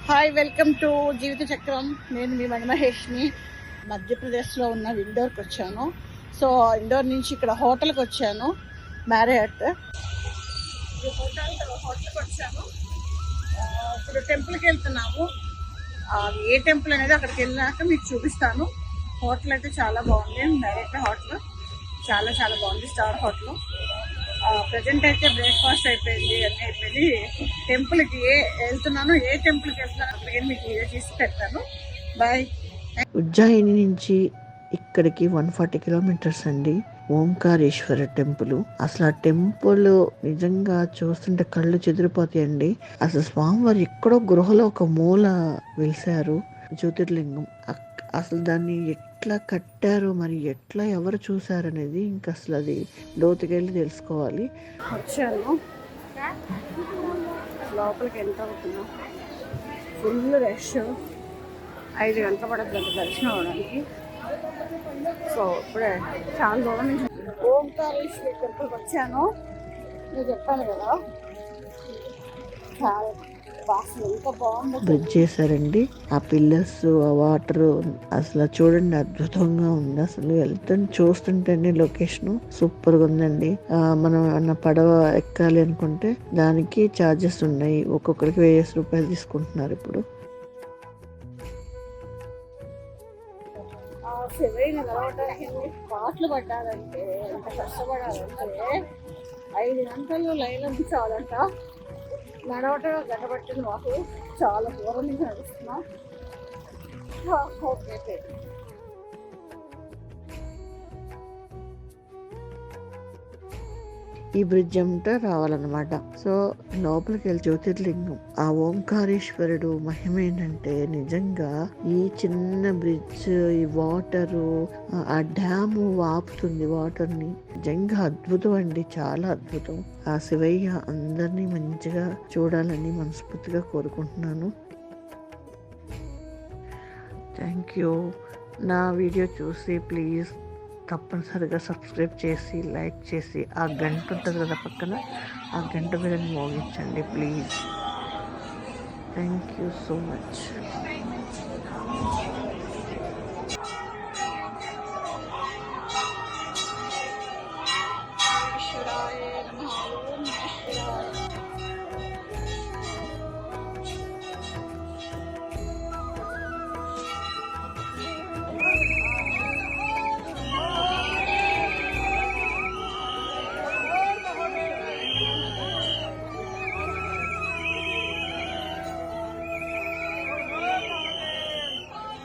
Hi, welcome to జీవిత చక్రం. నేను మీ మణిమహేష్ని. మధ్యప్రదేశ్లో ఉన్న ఇండోర్కి వచ్చాను. సో ఇండోర్ నుంచి ఇక్కడ హోటల్కి వచ్చాను, మ్యారియట్. హోటల్కి వచ్చాను. ఇప్పుడు టెంపుల్కి వెళ్తున్నాము. ఏ టెంపుల్ అనేది అక్కడికి వెళ్ళినాక మీకు చూపిస్తాను. హోటల్ అయితే చాలా బాగుంది. మ్యారియట్ హోటల్ చాలా చాలా బాగుంది, స్టార్ హోటల్. ప్రజెంట్ అయితే బ్రేక్ఫాస్ట్ అయిపోయింది, అన్నీ అయిపోయింది. టెంపుల్కి వెళ్తున్నాను, ఏ టెంపుల్కి వెళ్తున్నాను అక్కడికి మీకు వీడియో తీసి పెడతాను. బాయ్. ఉజ్జయిని నుంచి ఇక్కడికి 140 కిలోమీటర్స్ అండి. ఓంకారేశ్వర టెంపుల్. అసలు ఆ టెంపుల్ నిజంగా చూస్తుంటే కళ్ళు చెదిరిపోతాయండి. అసలు స్వామివారు ఎక్కడో గృహలో ఒక మూల వెలిసారు, జ్యోతిర్లింగం. అసలు దాన్ని ఎట్లా కట్టారు, మరి ఎట్లా ఎవరు చూసారనేది ఇంకా అసలు అది లోతుకెళ్ళి తెలుసుకోవాలి. వచ్చాను, లోపలికి ఎంత అవుతున్నా, ఫుల్ రష్. 5 గంటల పడుతుంది దర్శనం అవడానికి. సో ఇప్పుడే చాలా దూరం నుంచి ఓంకారేశ్వర టెంపుల్కి వచ్చాను. నేను చెప్పాను కదా, చాలా ఎంత బాగుంది. బ్రిడ్జ్ చేశారండి. ఆ పిల్లర్స్, ఆ వాటర్ అసలు చూడండి, అద్భుతంగా ఉంది. అసలు చూస్తుంటేనే లొకేషన్ సూపర్ గా ఉందండి. మనం అన్న పడవ ఎక్కాలి అనుకుంటే దానికి ఛార్జెస్ ఉన్నాయి. ఒక్కొక్కరికి 1000 రూపాయలు తీసుకుంటున్నారు ఇప్పుడు. శివయ్య నిలవడానికి పాటలు పడ్డారంటే, ఎంత కష్టపడాలంటే 5 గంటలు లైన్లో నిల్చోవాలంట. నడవటం గంట పట్టింది మాకు, చాలా దూరం నుంచి నడుస్తున్నాం. ఓకే, ఈ బ్రిడ్జ్ అంతా రావాలన్నమాట. సో లోపలికి వెళ్ళి జ్యోతిర్లింగం, ఆ ఓంకారేశ్వరుడు మహిమ ఏంటంటే, నిజంగా ఈ చిన్న బ్రిడ్జ్, ఈ వాటరు, ఆ డ్యాము ఆపుతుంది వాటర్ ని. నిజంగా అద్భుతం అండి, చాలా అద్భుతం. ఆ శివయ్య అందరినీ మంచిగా చూడాలని మనస్ఫూర్తిగా కోరుకుంటున్నాను. Thank you. నా వీడియో చూసి ప్లీజ్ తప్పనిసరిగా సబ్స్క్రైబ్ చేసి, లైక్ చేసి, ఆ గంట ఉంటుంది కదా పక్కన, ఆ గంట మీద మోగించండి please. Thank you so much.